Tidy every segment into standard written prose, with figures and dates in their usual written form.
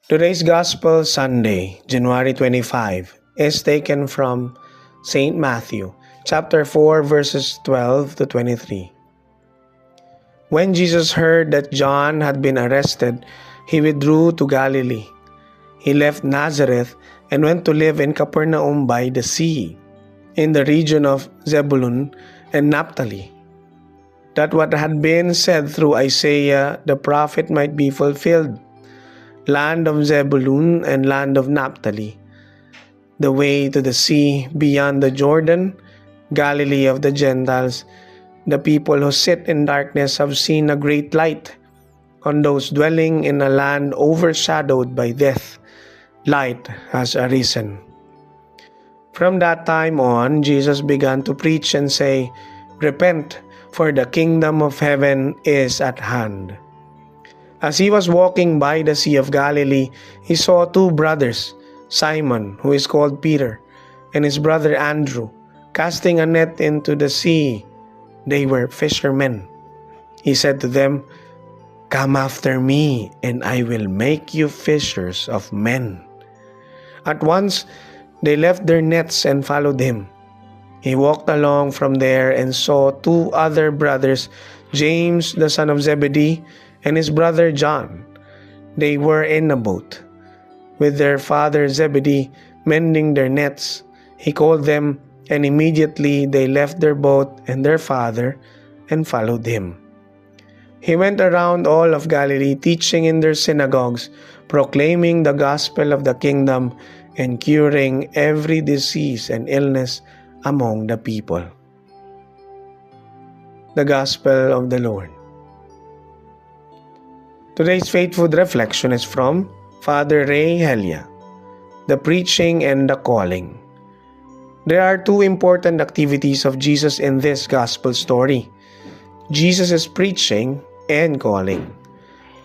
Today's Gospel Sunday, January 25, is taken from St. Matthew, chapter 4, verses 12 to 23. When Jesus heard that John had been arrested, he withdrew to Galilee. He left Nazareth and went to live in Capernaum by the sea, in the region of Zebulun and Naphtali, that what had been said through Isaiah the prophet might be fulfilled. Land of Zebulun and land of Naphtali, the way to the sea beyond the Jordan, Galilee of the Gentiles. The people who sit in darkness have seen a great light. On those dwelling in a land overshadowed by death, light has arisen. From that time on, Jesus began to preach and say, "Repent, for the kingdom of heaven is at hand." As he was walking by the Sea of Galilee, he saw two brothers, Simon, who is called Peter, and his brother Andrew, casting a net into the sea. They were fishermen. He said to them, "Come after me, and I will make you fishers of men." At once they left their nets and followed him. He walked along from there and saw two other brothers, James the son of Zebedee, and his brother John. They were in a boat with their father Zebedee, mending their nets. He called them, and immediately they left their boat and their father and followed him. He went around all of Galilee, teaching in their synagogues, proclaiming the gospel of the kingdom, and curing every disease and illness among the people. The Gospel of the Lord. Today's faithful reflection is from Father Ray Helia, The Preaching and the Calling. There are two important activities of Jesus in this gospel story. Jesus is preaching and calling.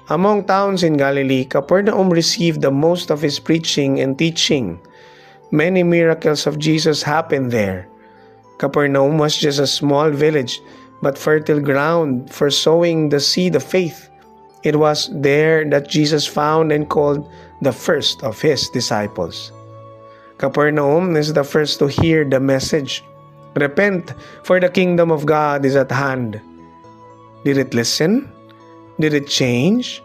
Among towns in Galilee, Capernaum received the most of his preaching and teaching. Many miracles of Jesus happened there. Capernaum was just a small village, but fertile ground for sowing the seed of faith. It was there that Jesus found and called the first of his disciples. Capernaum is the first to hear the message, "Repent, for the kingdom of God is at hand." Did it listen? Did it change?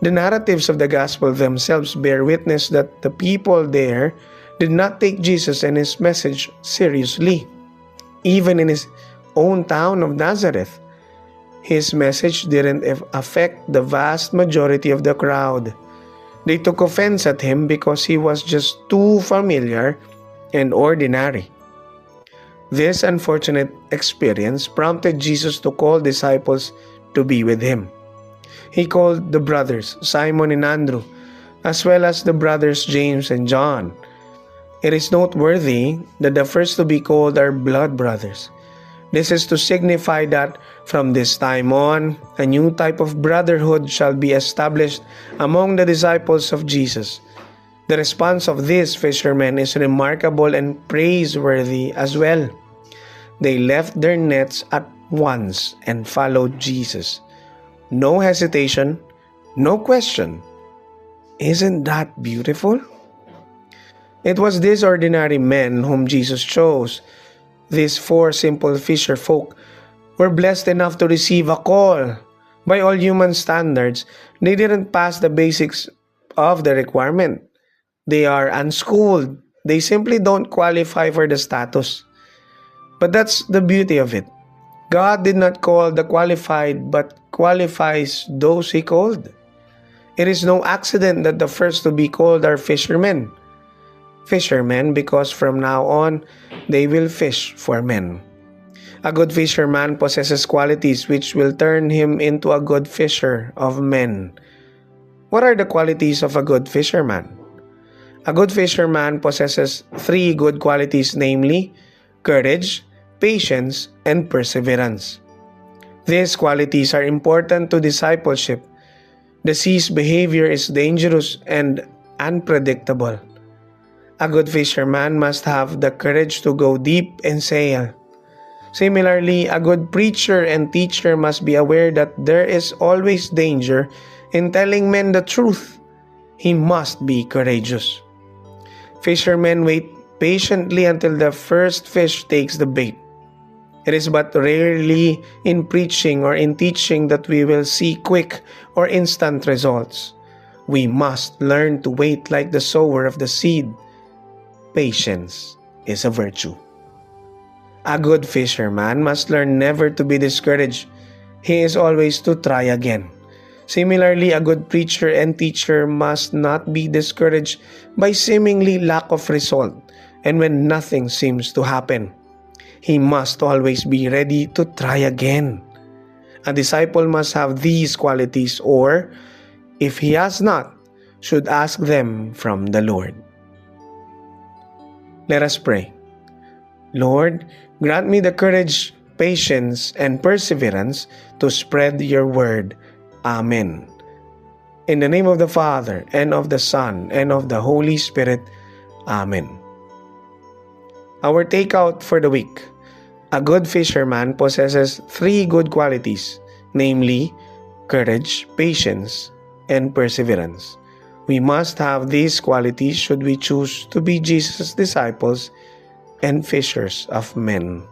The narratives of the gospel themselves bear witness that the people there did not take Jesus and his message seriously. Even in his own town of Nazareth, his message didn't affect the vast majority of the crowd. They took offense at him because he was just too familiar and ordinary. This unfortunate experience prompted Jesus to call disciples to be with him. He called the brothers Simon and Andrew, as well as the brothers James and John. It is noteworthy that the first to be called are blood brothers. This is to signify that from this time on, a new type of brotherhood shall be established among the disciples of Jesus. The response of these fishermen is remarkable and praiseworthy as well. They left their nets at once and followed Jesus. No hesitation, no question. Isn't that beautiful? It was these ordinary men whom Jesus chose. These four simple fisher folk were blessed enough to receive a call. By all human standards, they didn't pass the basics of the requirement. They are unschooled. They simply don't qualify for the status. But that's the beauty of it. God did not call the qualified, but qualifies those he called. It is no accident that the first to be called are fishermen. Fishermen because from now on, they will fish for men. A good fisherman possesses qualities which will turn him into a good fisher of men. What are the qualities of a good fisherman? A good fisherman possesses three good qualities, namely courage, patience, and perseverance. These qualities are important to discipleship. The sea's behavior is dangerous and unpredictable. A good fisherman must have the courage to go deep and sail. Similarly, a good preacher and teacher must be aware that there is always danger in telling men the truth. he must be courageous. Fishermen wait patiently until the first fish takes the bait. It is but rarely in preaching or in teaching that we will see quick or instant results. We must learn to wait like the sower of the seed. Patience is a virtue. A good fisherman must learn never to be discouraged. He is always to try again. Similarly, a good preacher and teacher must not be discouraged by seemingly lack of result and when nothing seems to happen. He must always be ready to try again. A disciple must have these qualities, or, if he has not, should ask them from the Lord. Let us pray. Lord, grant me the courage, patience, and perseverance to spread your word. Amen. In the name of the Father, and of the Son, and of the Holy Spirit. Amen. Our takeout for the week. A good fisherman possesses 3 good qualities, namely, courage, patience, and perseverance. We must have these qualities should we choose to be Jesus' disciples and fishers of men.